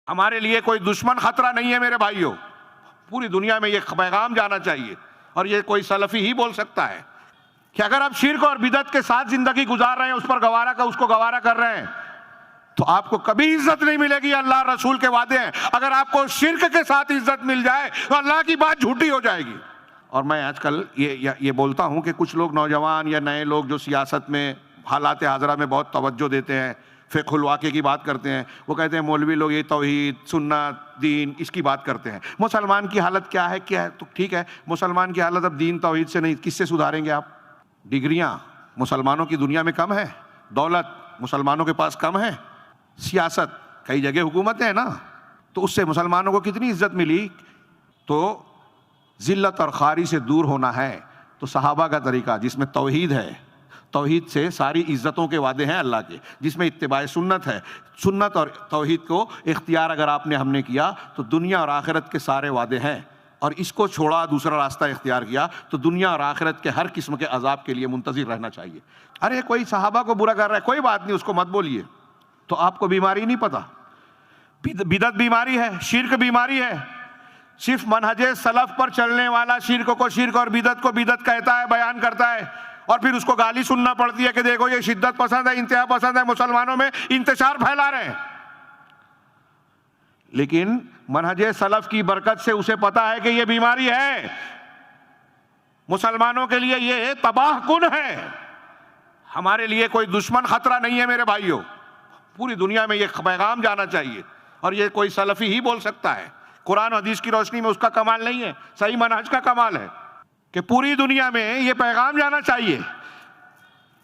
ہمارے لیے کوئی دشمن خطرہ نہیں ہے میرے بھائیوں. پوری دنیا میں یہ پیغام جانا چاہیے، اور یہ کوئی سلفی ہی بول سکتا ہے کہ اگر آپ شرک اور بدعت کے ساتھ زندگی گزار رہے ہیں، اس کو گوارا کر رہے ہیں، تو آپ کو کبھی عزت نہیں ملے گی. اللہ رسول کے وعدے ہیں، اگر آپ کو شرک کے ساتھ عزت مل جائے تو اللہ کی بات جھوٹی ہو جائے گی. اور میں آج کل یہ بولتا ہوں کہ کچھ لوگ نوجوان یا نئے لوگ جو سیاست میں حالات حاضرہ میں بہت توجہ دیتے ہیں، فقہ الواقع کی بات کرتے ہیں، وہ کہتے ہیں مولوی لوگ یہ توحید سنت دین اس کی بات کرتے ہیں. مسلمان کی حالت کیا ہے تو ٹھیک ہے، مسلمان کی حالت اب دین توحید سے نہیں، کس سے سدھاریں گے آپ؟ ڈگریاں مسلمانوں کی دنیا میں کم ہے، دولت مسلمانوں کے پاس کم ہے، سیاست کئی جگہ حکومتیں ہیں نا، تو اس سے مسلمانوں کو کتنی عزت ملی. تو ذلت اور خواری سے دور ہونا ہے تو صحابہ کا طریقہ جس میں توحید ہے، توحید سے ساری عزتوں کے وعدے ہیں اللہ کے، جس میں اتباع سنت ہے، سنت اور توحید کو اختیار اگر ہم نے کیا تو دنیا اور آخرت کے سارے وعدے ہیں، اور اس کو چھوڑا دوسرا راستہ اختیار کیا تو دنیا اور آخرت کے ہر قسم کے عذاب کے لیے منتظر رہنا چاہیے. ارے کوئی صحابہ کو برا کر رہا ہے، کوئی بات نہیں، اس کو مت بولیے، تو آپ کو بیماری نہیں پتا. بدعت بیماری ہے، شرک بیماری ہے. صرف منہج سلف پر چلنے والا شرک کو شرک اور بدعت کو بدعت کہتا ہے، بیان کرتا ہے، اور پھر اس کو گالی سننا پڑتی ہے کہ دیکھو یہ شدت پسند ہے، انتہا پسند ہے، مسلمانوں میں انتشار پھیلا رہے ہیں. لیکن منہج سلف کی برکت سے اسے پتا ہے کہ یہ بیماری ہے، مسلمانوں کے لیے یہ تباہ کن ہے. ہمارے لیے کوئی دشمن خطرہ نہیں ہے میرے بھائیوں. پوری دنیا میں یہ پیغام جانا چاہیے، اور یہ کوئی سلفی ہی بول سکتا ہے. قرآن و حدیث کی روشنی میں اس کا کمال نہیں ہے، صحیح منہج کا کمال ہے کہ پوری دنیا میں یہ پیغام جانا چاہیے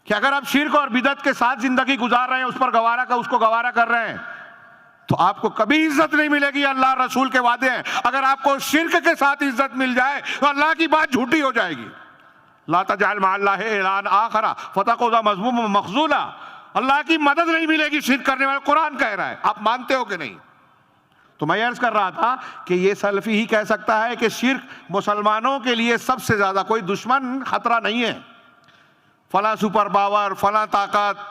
کہ اگر آپ شرک اور بدعت کے ساتھ زندگی گزار رہے ہیں، اس کو گوارا کر رہے ہیں، تو آپ کو کبھی عزت نہیں ملے گی. اللہ رسول کے وعدے ہیں، اگر آپ کو شرک کے ساتھ عزت مل جائے تو اللہ کی بات جھوٹی ہو جائے گی. لا تجعل مع اللہ الہا آخر فتقعد مذموما مخذولا. اللہ کی مدد نہیں ملے گی شرک کرنے والے، قرآن کہہ رہا ہے، آپ مانتے ہو کہ نہیں؟ تو میں عرض کر رہا تھا کہ یہ سلفی ہی کہہ سکتا ہے کہ شرک مسلمانوں کے لیے سب سے زیادہ کوئی دشمن خطرہ نہیں ہے. فلاں سپر پاور، فلاں طاقت،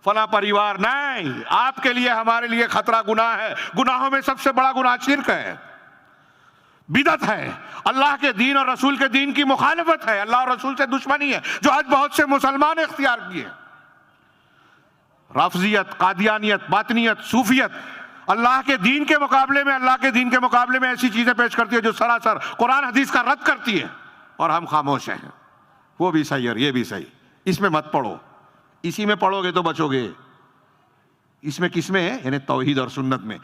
فلاں پریوار نہیں. آپ کے لیے ہمارے لیے خطرہ گناہ ہے. گناہوں میں سب سے بڑا گناہ شرک ہے، بدعت ہے، اللہ کے دین اور رسول کے دین کی مخالفت ہے، اللہ اور رسول سے دشمنی ہے، جو آج بہت سے مسلمان اختیار کیے. رافضیت، قادیانیت، باطنیت، صوفیت اللہ کے دین کے مقابلے میں ایسی چیزیں پیش کرتی ہے جو سراسر قرآن حدیث کا رد کرتی ہے، اور ہم خاموش ہیں. وہ بھی صحیح اور یہ بھی صحیح، اس میں مت پڑھو. اسی میں پڑھو گے تو بچو گے. اس میں کس میں ہے؟ یعنی توحید اور سنت میں.